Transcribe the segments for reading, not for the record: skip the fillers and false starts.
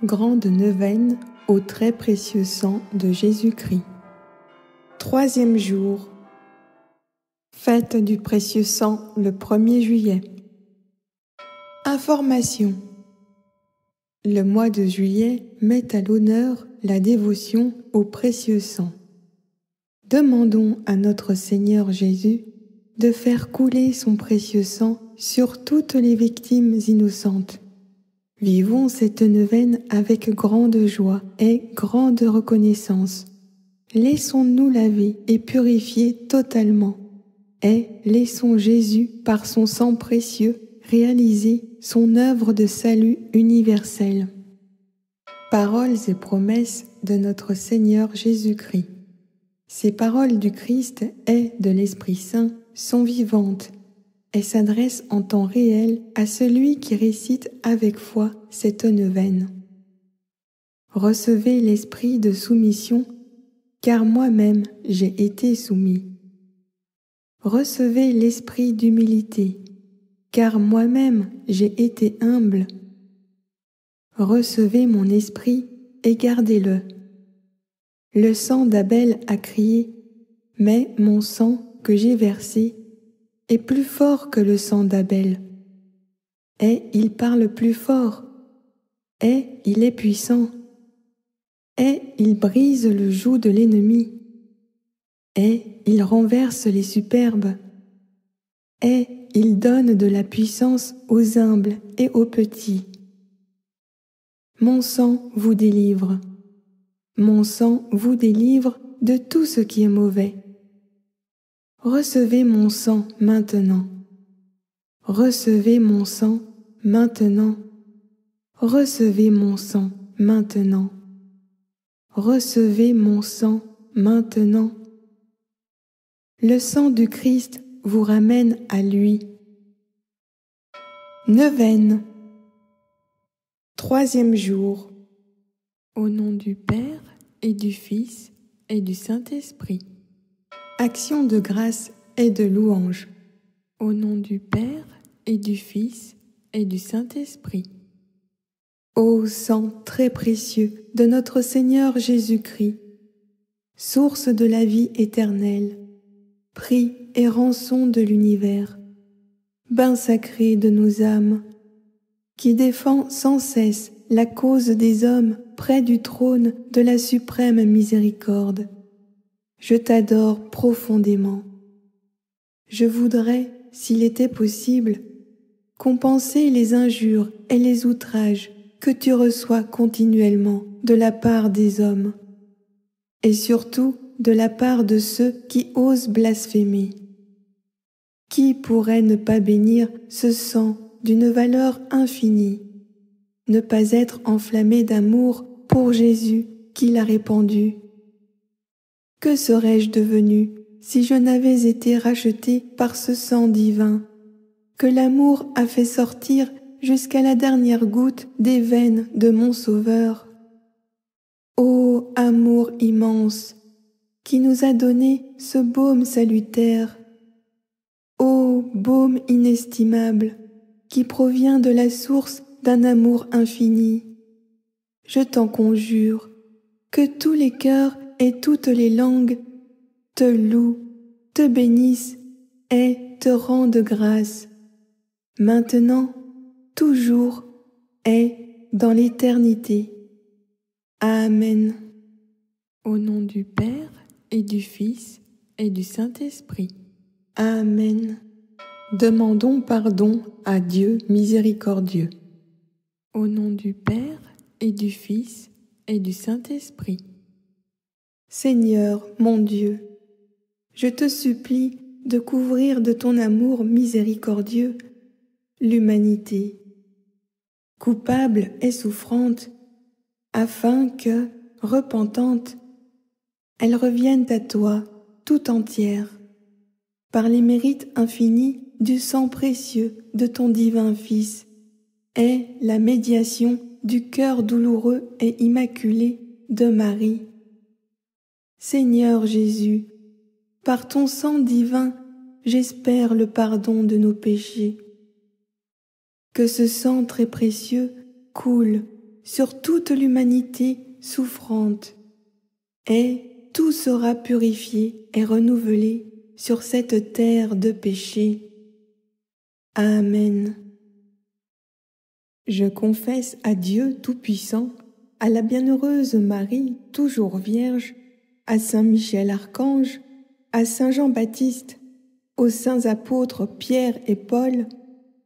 Grande neuvaine au très précieux sang de Jésus-Christ. 3e jour. Fête du précieux sang le 1er juillet. Information. Le mois de juillet met à l'honneur la dévotion au précieux sang. Demandons à notre Seigneur Jésus de faire couler son précieux sang sur toutes les victimes innocentes. Vivons cette neuvaine avec grande joie et grande reconnaissance. Laissons-nous laver et purifier totalement, et laissons Jésus, par son sang précieux, réaliser son œuvre de salut universel. Paroles et promesses de notre Seigneur Jésus-Christ. Ces paroles du Christ et de l'Esprit Saint sont vivantes et s'adressent en temps réel à celui qui récite avec foi cette neuvaine. Recevez l'esprit de soumission, car moi-même j'ai été soumis. Recevez l'esprit d'humilité, car moi-même j'ai été humble. Recevez mon esprit et gardez-le. Le sang d'Abel a crié, mais mon sang que j'ai versé est plus fort que le sang d'Abel. Et il parle plus fort, et il est puissant, et il brise le joug de l'ennemi, et il renverse les superbes, et il donne de la puissance aux humbles et aux petits. Mon sang vous délivre. Mon sang vous délivre de tout ce qui est mauvais. Recevez mon sang maintenant. Recevez mon sang maintenant. Recevez mon sang maintenant. Recevez mon sang maintenant. Le sang du Christ vous ramène à lui. Neuvaine. 3e jour. Au nom du Père et du Fils et du Saint-Esprit. Action de grâce et de louange. Au nom du Père et du Fils et du Saint-Esprit. Ô sang très précieux de notre Seigneur Jésus-Christ, source de la vie éternelle, prix et rançon de l'univers, bain sacré de nos âmes, qui défend sans cesse la cause des hommes près du trône de la suprême miséricorde. Je t'adore profondément. Je voudrais, s'il était possible, compenser les injures et les outrages que tu reçois continuellement de la part des hommes, et surtout de la part de ceux qui osent blasphémer. Qui pourrait ne pas bénir ce sang d'une valeur infinie, ne pas être enflammé d'amour pour Jésus qui l'a répandu? Que serais-je devenu si je n'avais été racheté par ce sang divin, que l'amour a fait sortir jusqu'à la dernière goutte des veines de mon Sauveur? Ô amour immense, qui nous a donné ce baume salutaire! Ô baume inestimable, qui provient de la source d'un amour infini! Je t'en conjure, que tous les cœurs et toutes les langues te louent, te bénissent et te rendent grâce, maintenant, toujours et dans l'éternité. Amen. Au nom du Père et du Fils et du Saint-Esprit. Amen. Demandons pardon à Dieu miséricordieux. Au nom du Père et du Fils et du Saint-Esprit. Seigneur, mon Dieu, je te supplie de couvrir de ton amour miséricordieux l'humanité, coupable et souffrante, afin que, repentante, elle revienne à toi tout entière, par les mérites infinis du sang précieux de ton divin Fils et la médiation du cœur douloureux et immaculé de Marie. Seigneur Jésus, par ton sang divin, j'espère le pardon de nos péchés. Que ce sang très précieux coule sur toute l'humanité souffrante, et tout sera purifié et renouvelé sur cette terre de péché. Amen. Je confesse à Dieu Tout-Puissant, à la bienheureuse Marie, toujours Vierge, à Saint Michel Archange, à Saint Jean-Baptiste, aux saints apôtres Pierre et Paul,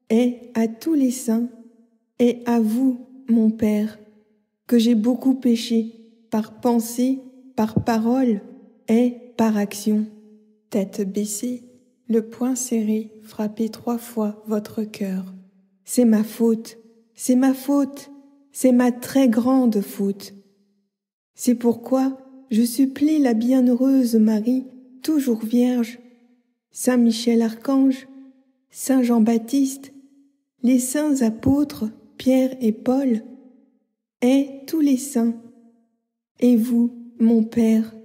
et à tous les saints, et à vous, mon Père, que j'ai beaucoup péché par pensée, par parole et par action. Tête baissée, le poing serré, frappez 3 fois votre cœur. C'est ma faute, c'est ma faute, c'est ma très grande faute. C'est pourquoi je supplie la bienheureuse Marie, toujours Vierge, Saint Michel Archange, Saint Jean-Baptiste, les saints apôtres Pierre et Paul, et tous les saints, et vous, mon Père,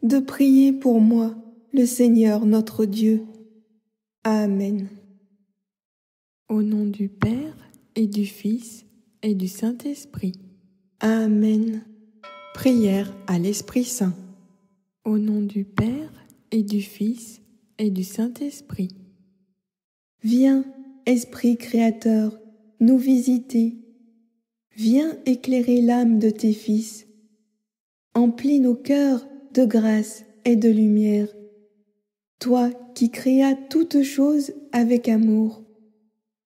de prier pour moi, le Seigneur notre Dieu. Amen. Au nom du Père et du Fils et du Saint-Esprit. Amen. Prière à l'Esprit Saint. Au nom du Père et du Fils et du Saint-Esprit. Viens, Esprit Créateur, nous visiter. Viens éclairer l'âme de tes fils. Emplis nos cœurs de grâce et de lumière. Toi qui créas toutes choses avec amour.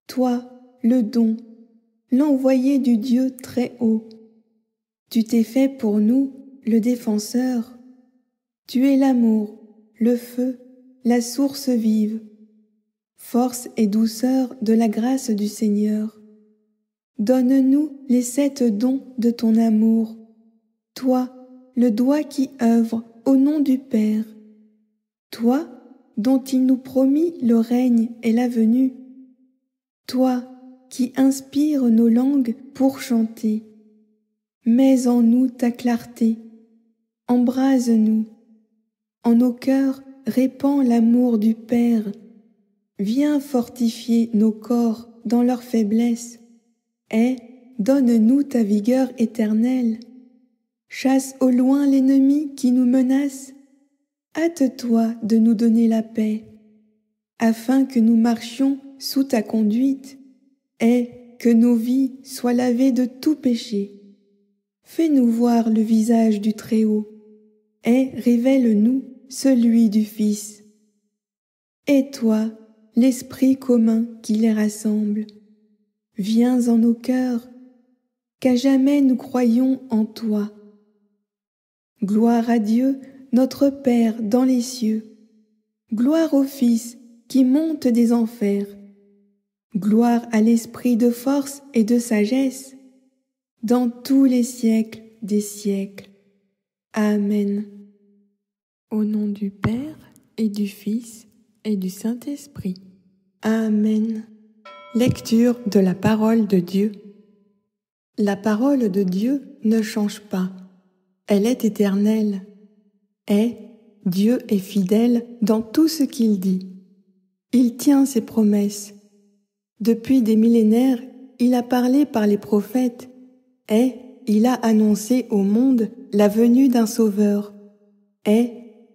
Toi, le don, l'envoyé du Dieu très haut. Tu t'es fait pour nous le défenseur. Tu es l'amour, le feu, la source vive. Force et douceur de la grâce du Seigneur. Donne-nous les 7 dons de ton amour. Toi, le doigt qui œuvre au nom du Père. Toi, dont il nous promit le règne et la venue. Toi, qui inspires nos langues pour chanter. Mets en nous ta clarté. Embrase-nous. En nos cœurs, répands l'amour du Père. Viens fortifier nos corps dans leur faiblesse, et donne-nous ta vigueur éternelle. Chasse au loin l'ennemi qui nous menace. Hâte-toi de nous donner la paix, afin que nous marchions sous ta conduite, et que nos vies soient lavées de tout péché. Fais-nous voir le visage du Très-Haut, et révèle-nous celui du Fils. Et toi, l'Esprit commun qui les rassemble, viens en nos cœurs, qu'à jamais nous croyons en toi. Gloire à Dieu, notre Père dans les cieux. Gloire au Fils qui monte des enfers. Gloire à l'Esprit de force et de sagesse, dans tous les siècles des siècles. Amen. Au nom du Père et du Fils et du Saint-Esprit. Amen. Lecture de la parole de Dieu. La parole de Dieu ne change pas. Elle est éternelle. Et Dieu est fidèle dans tout ce qu'il dit. Il tient ses promesses. Depuis des millénaires, il a parlé par les prophètes et il a annoncé au monde la venue d'un Sauveur. Et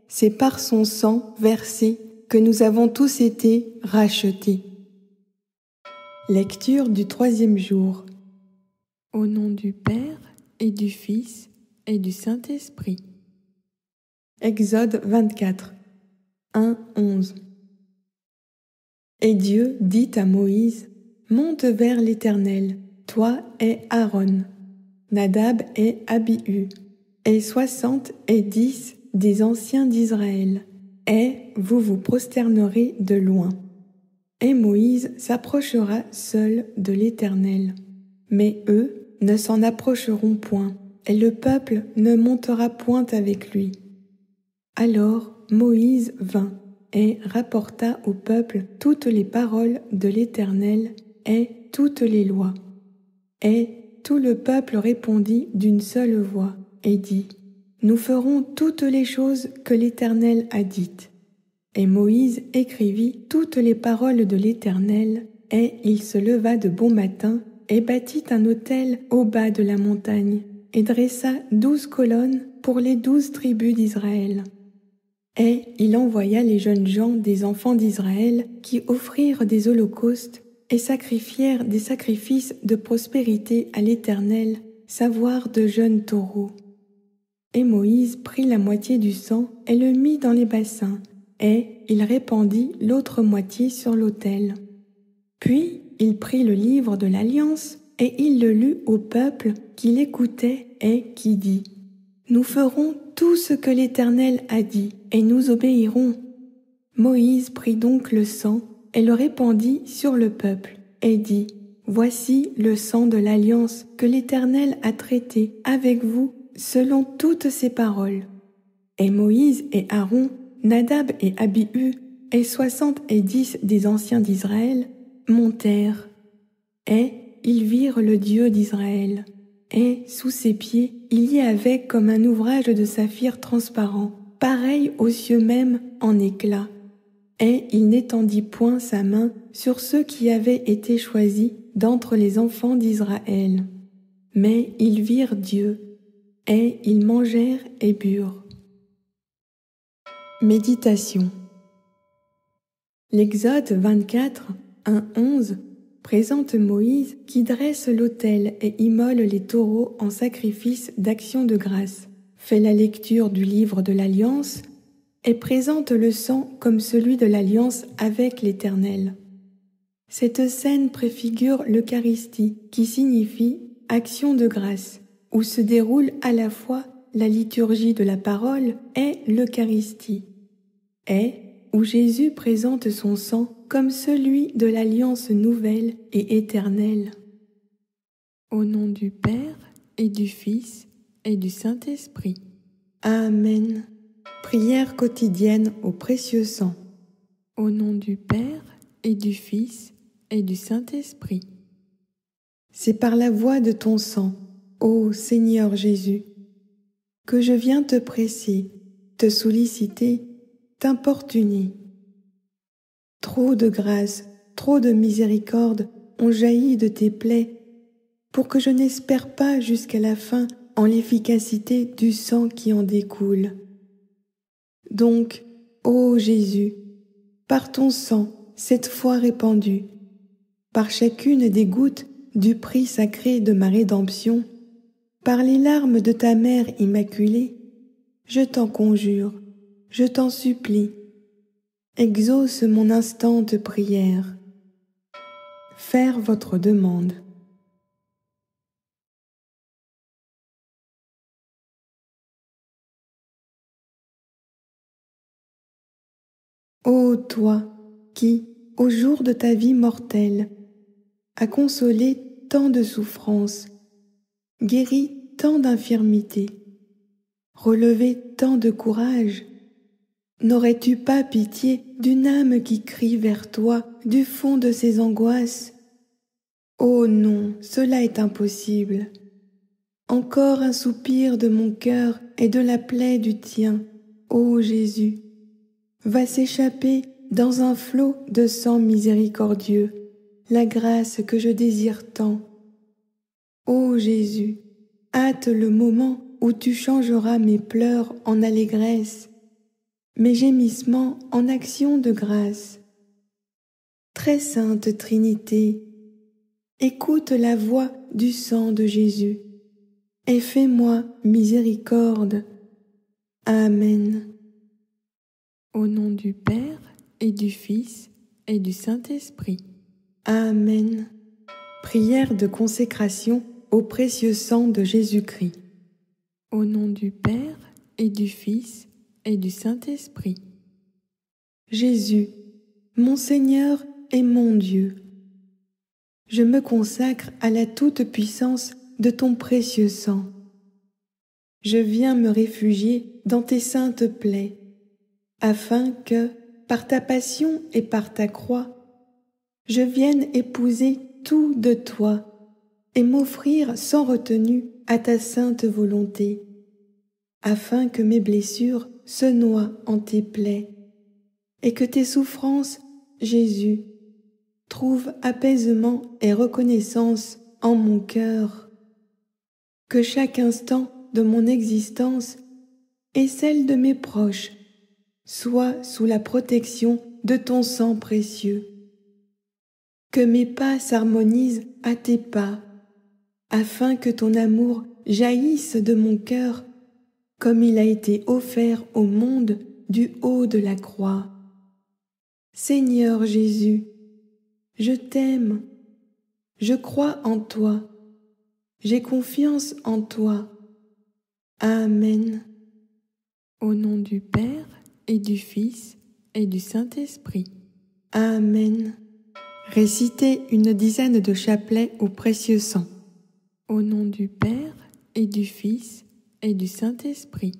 c'est par son sang versé que nous avons tous été rachetés. Lecture du 3e jour. Au nom du Père et du Fils et du Saint-Esprit. Exode 24, 1-11. Et Dieu dit à Moïse, « Monte vers l'Éternel, toi et Aaron, Nadab et Abihu, et 70 des anciens d'Israël, et vous vous prosternerez de loin. » Et Moïse s'approchera seul de l'Éternel. Mais eux ne s'en approcheront point, et le peuple ne montera point avec lui. Alors Moïse vint et rapporta au peuple toutes les paroles de l'Éternel et toutes les lois. Et tout le peuple répondit d'une seule voix et dit, « Nous ferons toutes les choses que l'Éternel a dites. » Et Moïse écrivit toutes les paroles de l'Éternel, et il se leva de bon matin et bâtit un autel au bas de la montagne, et dressa 12 colonnes pour les 12 tribus d'Israël. Et il envoya les jeunes gens des enfants d'Israël qui offrirent des holocaustes et sacrifièrent des sacrifices de prospérité à l'Éternel, savoir de jeunes taureaux. Et Moïse prit la moitié du sang et le mit dans les bassins, et il répandit l'autre moitié sur l'autel. Puis il prit le livre de l'Alliance et il le lut au peuple qui l'écoutait et qui dit : « Nous ferons tout ce que l'Éternel a dit et nous obéirons. » Moïse prit donc le sang et le répandit sur le peuple et dit : « Voici le sang de l'Alliance que l'Éternel a traité avec vous selon toutes ses paroles. » Et Moïse et Aaron, Nadab et Abihu et 70 des anciens d'Israël montèrent. Et ils virent le Dieu d'Israël. Et sous ses pieds, il y avait comme un ouvrage de saphir transparent, pareil aux cieux même en éclat. Et il n'étendit point sa main sur ceux qui avaient été choisis d'entre les enfants d'Israël. Mais ils virent Dieu, et ils mangèrent et burent. Méditation. L'Exode 24, 1-11 présente Moïse qui dresse l'autel et immole les taureaux en sacrifice d'action de grâce, fait la lecture du livre de l'Alliance et présente le sang comme celui de l'Alliance avec l'Éternel. Cette scène préfigure l'Eucharistie qui signifie action de grâce, où se déroule à la fois la liturgie de la parole et l'Eucharistie, et où Jésus présente son sang comme celui de l'alliance nouvelle et éternelle. Au nom du Père et du Fils et du Saint-Esprit. Amen. Prière quotidienne au précieux sang. Au nom du Père et du Fils et du Saint-Esprit. C'est par la voix de ton sang, ô Seigneur Jésus, que je viens te presser, te solliciter, t'importuner. Trop de grâce, trop de miséricorde ont jailli de tes plaies pour que je n'espère pas jusqu'à la fin en l'efficacité du sang qui en découle. Donc, ô Jésus, par ton sang, cette fois répandu, par chacune des gouttes du prix sacré de ma rédemption, par les larmes de ta mère immaculée, je t'en conjure, je t'en supplie, exauce mon instante prière. Faire votre demande. Ô toi qui, au jour de ta vie mortelle, as consolé tant de souffrances, guéri tant d'infirmités, relevé tant de courage, n'aurais-tu pas pitié d'une âme qui crie vers toi du fond de ses angoisses ? Oh non, cela est impossible. Encore un soupir de mon cœur et de la plaie du tien, ô Jésus, va s'échapper dans un flot de sang miséricordieux, la grâce que je désire tant. Ô Jésus, hâte le moment où tu changeras mes pleurs en allégresse, mes gémissements en actions de grâce. Très sainte Trinité, écoute la voix du sang de Jésus et fais-moi miséricorde. Amen. Au nom du Père et du Fils et du Saint-Esprit. Amen. Prière de consécration au précieux sang de Jésus-Christ. Au nom du Père et du Fils et du Saint-Esprit. Jésus, mon Seigneur et mon Dieu, je me consacre à la toute-puissance de ton précieux sang. Je viens me réfugier dans tes saintes plaies, afin que, par ta passion et par ta croix, je vienne épouser tout de toi et m'offrir sans retenue à ta sainte volonté, afin que mes blessures se noient en tes plaies et que tes souffrances, Jésus, trouvent apaisement et reconnaissance en mon cœur. Que chaque instant de mon existence et celle de mes proches soit sous la protection de ton sang précieux. Que mes pas s'harmonisent à tes pas, afin que ton amour jaillisse de mon cœur comme il a été offert au monde du haut de la croix. Seigneur Jésus, je t'aime, je crois en toi, j'ai confiance en toi. Amen. Au nom du Père et du Fils et du Saint-Esprit. Amen. Récitez une dizaine de chapelets au précieux sang. Au nom du Père et du Fils et du Saint-Esprit.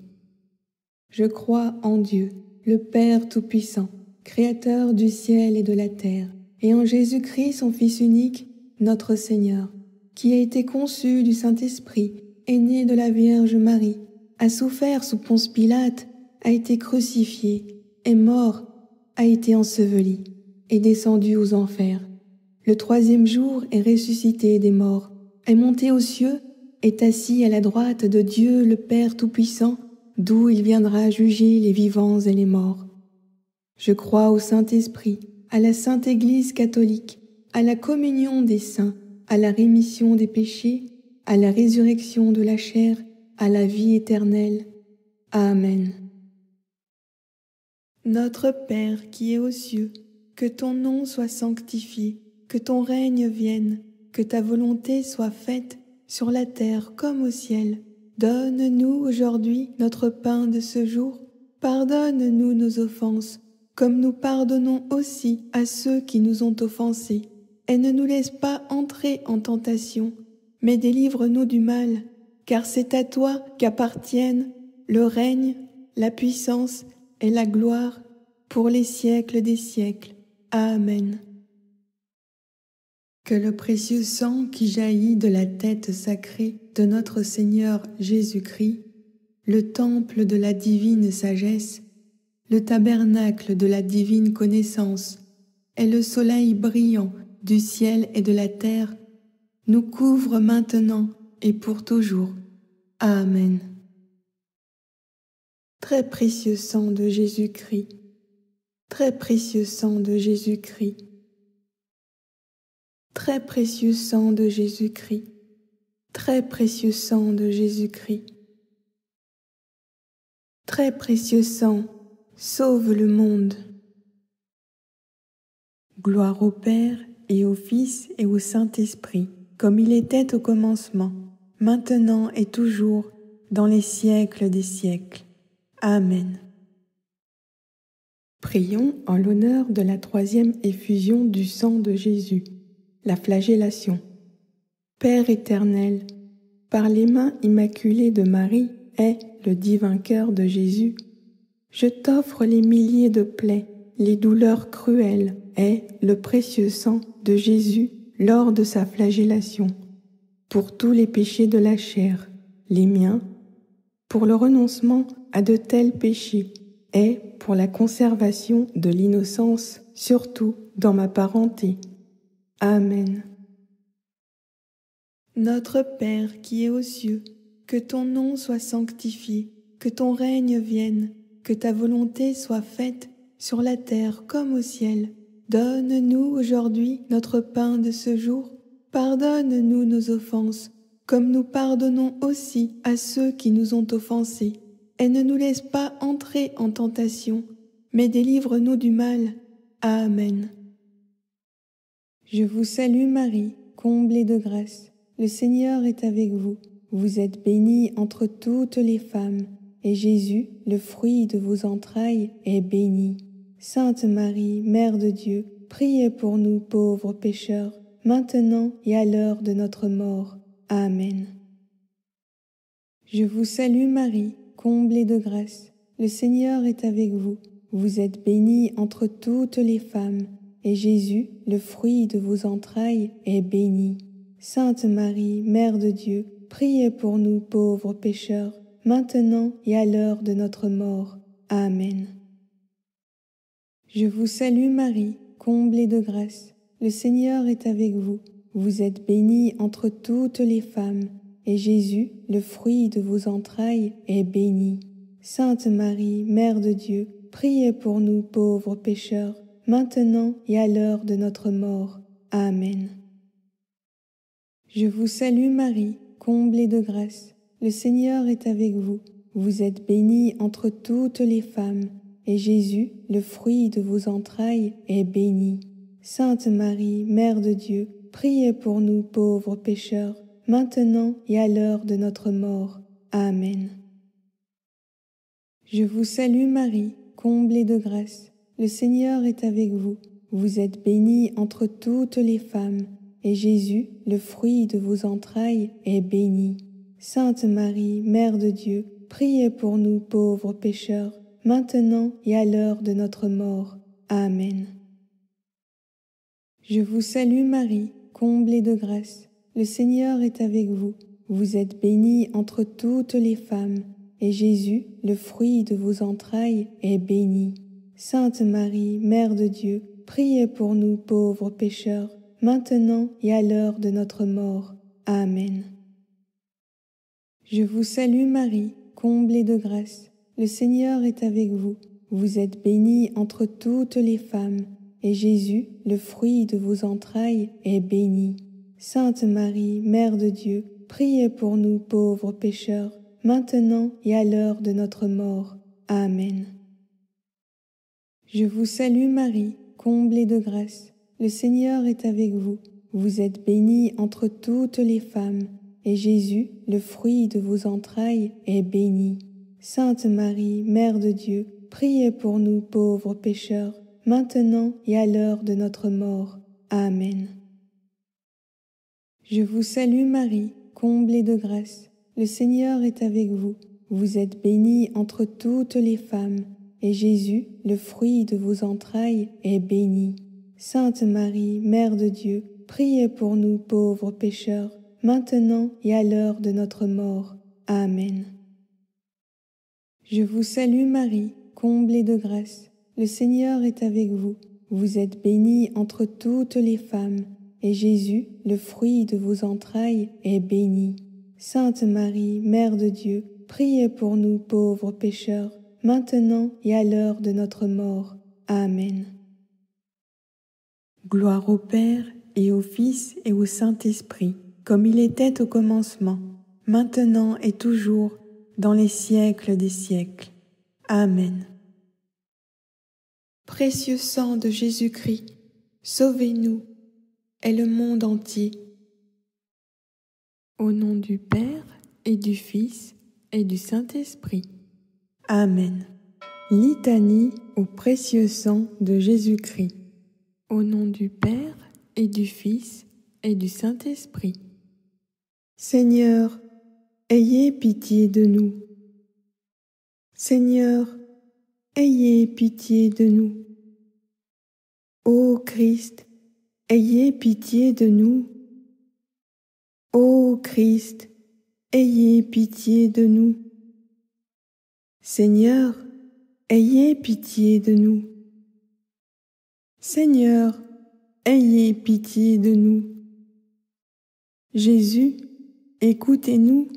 Je crois en Dieu, le Père Tout-Puissant, Créateur du ciel et de la terre, et en Jésus-Christ, son Fils unique, notre Seigneur, qui a été conçu du Saint-Esprit, est né de la Vierge Marie, a souffert sous Ponce Pilate, a été crucifié, est mort, a été enseveli, est descendu aux enfers. Le troisième jour est ressuscité des morts, est monté aux cieux, est assis à la droite de Dieu le Père Tout-Puissant, d'où il viendra juger les vivants et les morts. Je crois au Saint-Esprit, à la Sainte Église catholique, à la communion des saints, à la rémission des péchés, à la résurrection de la chair, à la vie éternelle. Amen. Notre Père qui es aux cieux, que ton nom soit sanctifié, que ton règne vienne, que ta volonté soit faite sur la terre comme au ciel. Donne-nous aujourd'hui notre pain de ce jour. Pardonne-nous nos offenses, comme nous pardonnons aussi à ceux qui nous ont offensés. Et ne nous laisse pas entrer en tentation, mais délivre-nous du mal, car c'est à toi qu'appartiennent le règne, la puissance et la gloire pour les siècles des siècles. Amen. Que le précieux sang qui jaillit de la tête sacrée de notre Seigneur Jésus-Christ, le temple de la divine sagesse, le tabernacle de la divine connaissance et le soleil brillant du ciel et de la terre, nous couvre maintenant et pour toujours. Amen. Très précieux sang de Jésus-Christ, très précieux sang de Jésus-Christ, très précieux sang de Jésus-Christ, très précieux sang de Jésus-Christ. Très précieux sang, sauve le monde. Gloire au Père et au Fils et au Saint-Esprit, comme il était au commencement, maintenant et toujours, dans les siècles des siècles. Amen. Prions en l'honneur de la troisième effusion du sang de Jésus, la flagellation. Père éternel, par les mains immaculées de Marie et le divin cœur de Jésus, je t'offre les milliers de plaies, les douleurs cruelles et le précieux sang de Jésus lors de sa flagellation, pour tous les péchés de la chair, les miens, pour le renoncement à de tels péchés et pour la conservation de l'innocence, surtout dans ma parenté. Amen. Notre Père qui es aux cieux, que ton nom soit sanctifié, que ton règne vienne, que ta volonté soit faite sur la terre comme au ciel. Donne-nous aujourd'hui notre pain de ce jour. Pardonne-nous nos offenses, comme nous pardonnons aussi à ceux qui nous ont offensés. Et ne nous laisse pas entrer en tentation, mais délivre-nous du mal. Amen. Je vous salue Marie, comblée de grâce. Le Seigneur est avec vous. Vous êtes bénie entre toutes les femmes, et Jésus, le fruit de vos entrailles, est béni. Sainte Marie, Mère de Dieu, priez pour nous pauvres pécheurs, maintenant et à l'heure de notre mort. Amen. Je vous salue Marie, comblée de grâce. Le Seigneur est avec vous. Vous êtes bénie entre toutes les femmes, et Jésus, le fruit de vos entrailles, est béni. Sainte Marie, Mère de Dieu, priez pour nous pauvres pécheurs, maintenant et à l'heure de notre mort. Amen. Je vous salue Marie, comblée de grâce. Le Seigneur est avec vous. vous êtes bénie entre toutes les femmes, et Jésus, le fruit de vos entrailles, est béni. Sainte Marie, Mère de Dieu, priez pour nous pauvres pécheurs, maintenant et à l'heure de notre mort. Amen. Je vous salue Marie, comblée de grâce. Le Seigneur est avec vous. Vous êtes bénie entre toutes les femmes, et Jésus, le fruit de vos entrailles, est béni. Sainte Marie, Mère de Dieu, priez pour nous pauvres pécheurs, maintenant et à l'heure de notre mort. Amen. Je vous salue Marie, comblée de grâce. Le Seigneur est avec vous. Vous êtes bénie entre toutes les femmes, et Jésus, le fruit de vos entrailles, est béni. Sainte Marie, Mère de Dieu, priez pour nous pauvres pécheurs, maintenant et à l'heure de notre mort. Amen. Je vous salue Marie, comblée de grâce. Le Seigneur est avec vous. Vous êtes bénie entre toutes les femmes, et Jésus, le fruit de vos entrailles, est béni. Sainte Marie, Mère de Dieu, priez pour nous pauvres pécheurs, maintenant et à l'heure de notre mort. Amen. Je vous salue Marie, comblée de grâce. Le Seigneur est avec vous. Vous êtes bénie entre toutes les femmes, et Jésus, le fruit de vos entrailles, est béni. Sainte Marie, Mère de Dieu, priez pour nous pauvres pécheurs, maintenant et à l'heure de notre mort. Amen. Je vous salue Marie, comblée de grâce. Le Seigneur est avec vous. Vous êtes bénie entre toutes les femmes, et Jésus, le fruit de vos entrailles, est béni. Sainte Marie, Mère de Dieu, priez pour nous pauvres pécheurs, maintenant et à l'heure de notre mort. Amen. Je vous salue Marie, comblée de grâce. Le Seigneur est avec vous. Vous êtes bénie entre toutes les femmes, et Jésus, le fruit de vos entrailles, est béni. Sainte Marie, Mère de Dieu, priez pour nous pauvres pécheurs, maintenant et à l'heure de notre mort. Amen. Je vous salue Marie, comblée de grâce. Le Seigneur est avec vous. Vous êtes bénie entre toutes les femmes, et Jésus, le fruit de vos entrailles, est béni. Sainte Marie, Mère de Dieu, priez pour nous pauvres pécheurs, maintenant et à l'heure de notre mort. Amen. Gloire au Père, et au Fils, et au Saint-Esprit, comme il était au commencement, maintenant et toujours, dans les siècles des siècles. Amen. Précieux sang de Jésus-Christ, sauvez-nous et le monde entier. Au nom du Père, et du Fils, et du Saint-Esprit. Amen. Litanie au précieux sang de Jésus-Christ. Au nom du Père, et du Fils, et du Saint-Esprit. Seigneur, ayez pitié de nous. Seigneur, ayez pitié de nous. Ô Christ, ayez pitié de nous. Ô Christ, ayez pitié de nous. Seigneur, ayez pitié de nous. Seigneur, ayez pitié de nous. Jésus, écoutez-nous.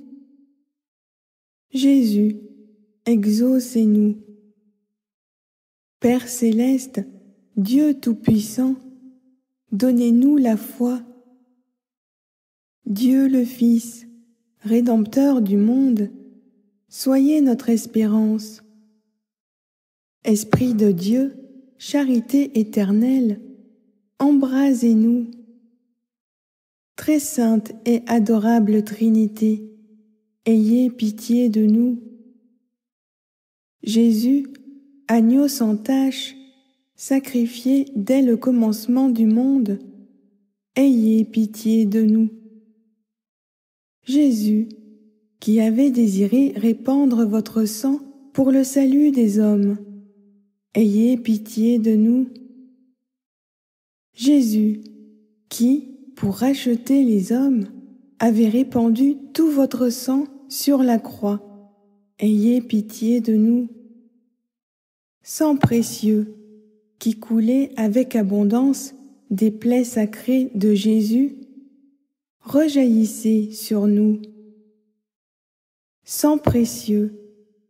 Jésus, exaucez-nous. Père céleste, Dieu Tout-Puissant, donnez-nous la foi. Dieu le Fils, Rédempteur du monde, soyez notre espérance. Esprit de Dieu, charité éternelle, embrasez-nous. Très sainte et adorable Trinité, ayez pitié de nous. Jésus, agneau sans tache, sacrifié dès le commencement du monde, ayez pitié de nous. Jésus, qui avez désiré répandre votre sang pour le salut des hommes, ayez pitié de nous. Jésus, qui, pour racheter les hommes, avez répandu tout votre sang sur la croix, ayez pitié de nous. Sang précieux, qui coulait avec abondance des plaies sacrées de Jésus, rejaillissez sur nous. Sang précieux,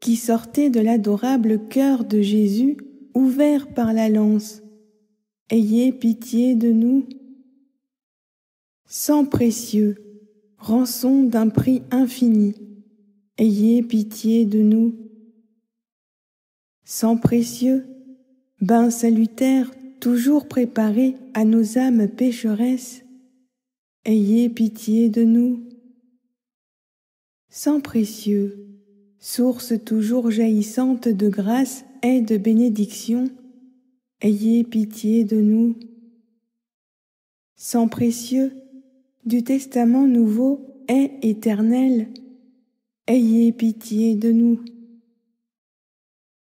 qui sortez de l'adorable cœur de Jésus, ouvert par la lance, ayez pitié de nous. Sang précieux, rançon d'un prix infini, ayez pitié de nous. Sang précieux, bain salutaire toujours préparé à nos âmes pécheresses, ayez pitié de nous. Sang précieux, source toujours jaillissante de grâce et de bénédiction, ayez pitié de nous. Sang précieux, du testament nouveau et éternel, ayez pitié de nous.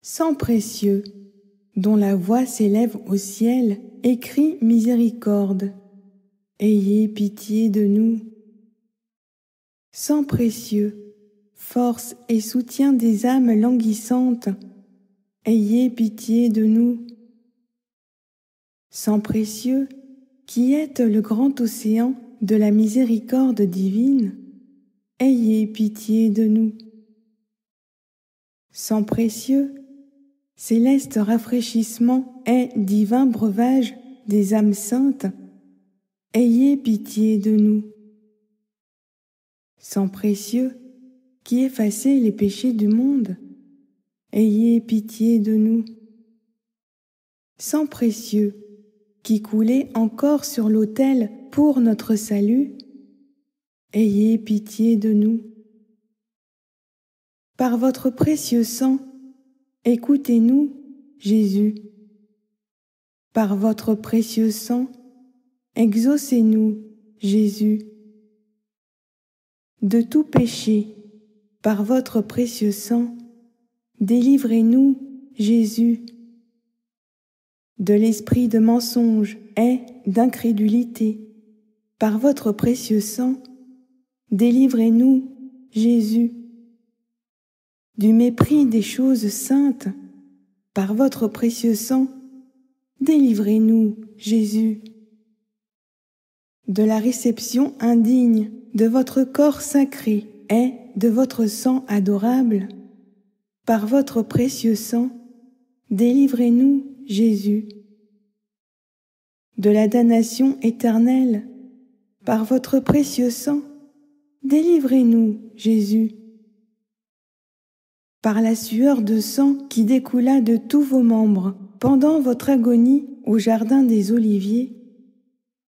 Sang précieux, dont la voix s'élève au ciel et crie miséricorde, ayez pitié de nous. Sang précieux, force et soutien des âmes languissantes, ayez pitié de nous. Sang précieux, qui êtes le grand océan de la miséricorde divine, ayez pitié de nous. Sang précieux, céleste rafraîchissement et divin breuvage des âmes saintes, ayez pitié de nous. Sang précieux, qui effacez les péchés du monde, ayez pitié de nous. Sang précieux, qui coulez encore sur l'autel pour notre salut, ayez pitié de nous. Par votre précieux sang, écoutez-nous, Jésus. Par votre précieux sang, exaucez-nous, Jésus. De tout péché, par votre précieux sang, délivrez-nous, Jésus. De l'esprit de mensonge et d'incrédulité, par votre précieux sang, délivrez-nous, Jésus. Du mépris des choses saintes, par votre précieux sang, délivrez-nous, Jésus. De la réception indigne de votre corps sacré et de votre sang adorable, par votre précieux sang, délivrez-nous, Jésus. De la damnation éternelle, par votre précieux sang, délivrez-nous, Jésus. Par la sueur de sang qui découla de tous vos membres pendant votre agonie au jardin des Oliviers,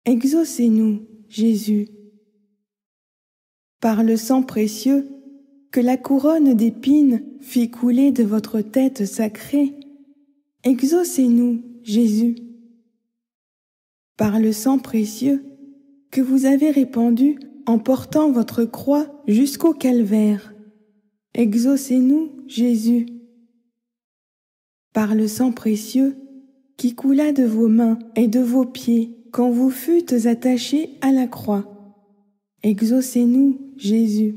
exaucez-nous, Jésus. Par le sang précieux que la couronne d'épines fit couler de votre tête sacrée, exaucez-nous, Jésus. Par le sang précieux que vous avez répandu en portant votre croix jusqu'au calvaire, exaucez-nous, Jésus. Par le sang précieux qui coula de vos mains et de vos pieds quand vous fûtes attachés à la croix, exaucez-nous, Jésus.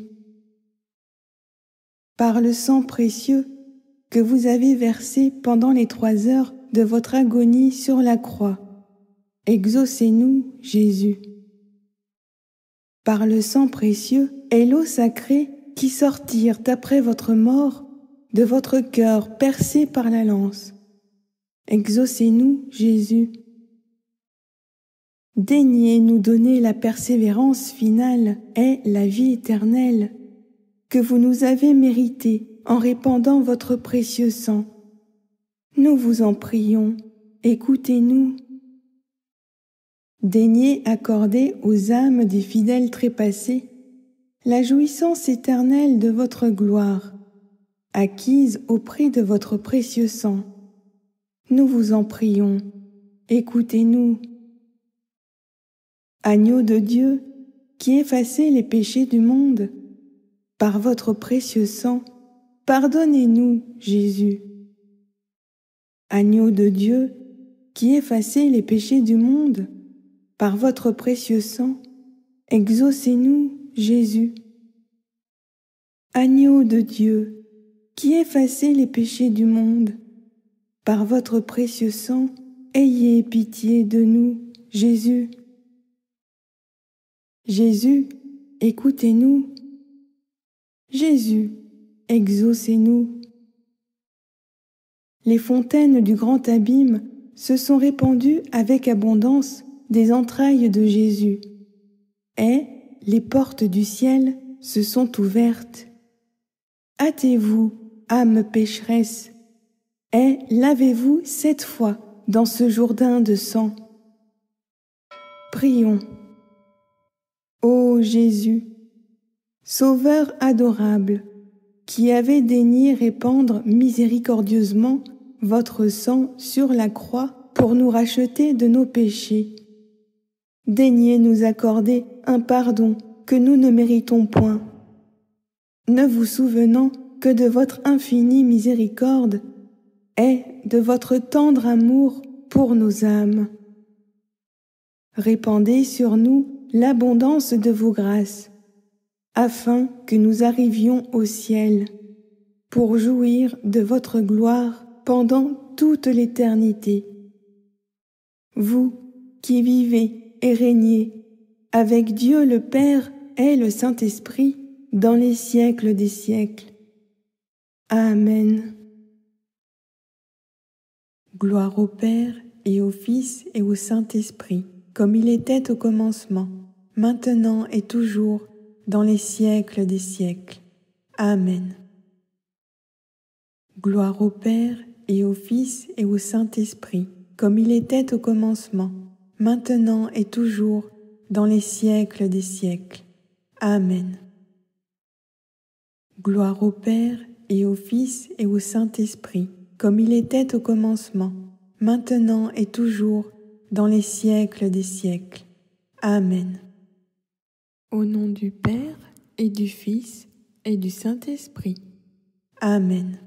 Par le sang précieux que vous avez versé pendant les 3 heures de votre agonie sur la croix, exaucez-nous, Jésus. Par le sang précieux et l'eau sacrée qui sortirent après votre mort de votre cœur percé par la lance, exaucez-nous, Jésus. Daignez nous donner la persévérance finale et la vie éternelle que vous nous avez méritée en répandant votre précieux sang. Nous vous en prions, écoutez-nous. Daignez accorder aux âmes des fidèles trépassés la jouissance éternelle de votre gloire, acquise au prix de votre précieux sang. Nous vous en prions, écoutez-nous. Agneau de Dieu, qui effacez les péchés du monde, par votre précieux sang, pardonnez-nous, Jésus. Agneau de Dieu, qui effacez les péchés du monde, par votre précieux sang, exaucez-nous, Jésus. Agneau de Dieu, qui effacez les péchés du monde, par votre précieux sang, ayez pitié de nous, Jésus. Jésus, écoutez-nous. Jésus, exaucez-nous. Les fontaines du grand abîme se sont répandues avec abondance des entrailles de Jésus, et les portes du ciel se sont ouvertes. Hâtez-vous, âme pécheresse, et lavez-vous 7 fois dans ce Jourdain de sang. Prions. Ô Jésus, Sauveur adorable, qui avez daigné répandre miséricordieusement votre sang sur la croix pour nous racheter de nos péchés, daignez nous accorder un pardon que nous ne méritons point. Ne vous souvenant que de votre infinie miséricorde et de votre tendre amour pour nos âmes. Répandez sur nous l'abondance de vos grâces, afin que nous arrivions au ciel, pour jouir de votre gloire pendant toute l'éternité. Vous qui vivez et régnez avec Dieu le Père et le Saint-Esprit dans les siècles des siècles. Amen. Gloire au Père et au Fils et au Saint-Esprit, comme il était au commencement, maintenant et toujours, dans les siècles des siècles. Amen. Gloire au Père et au Fils et au Saint-Esprit, comme il était au commencement, maintenant et toujours, dans les siècles des siècles. Amen. Gloire au Père et au Fils et au Saint-Esprit, comme il était au commencement, maintenant et toujours, dans les siècles des siècles. Amen. Au nom du Père et du Fils et du Saint-Esprit. Amen.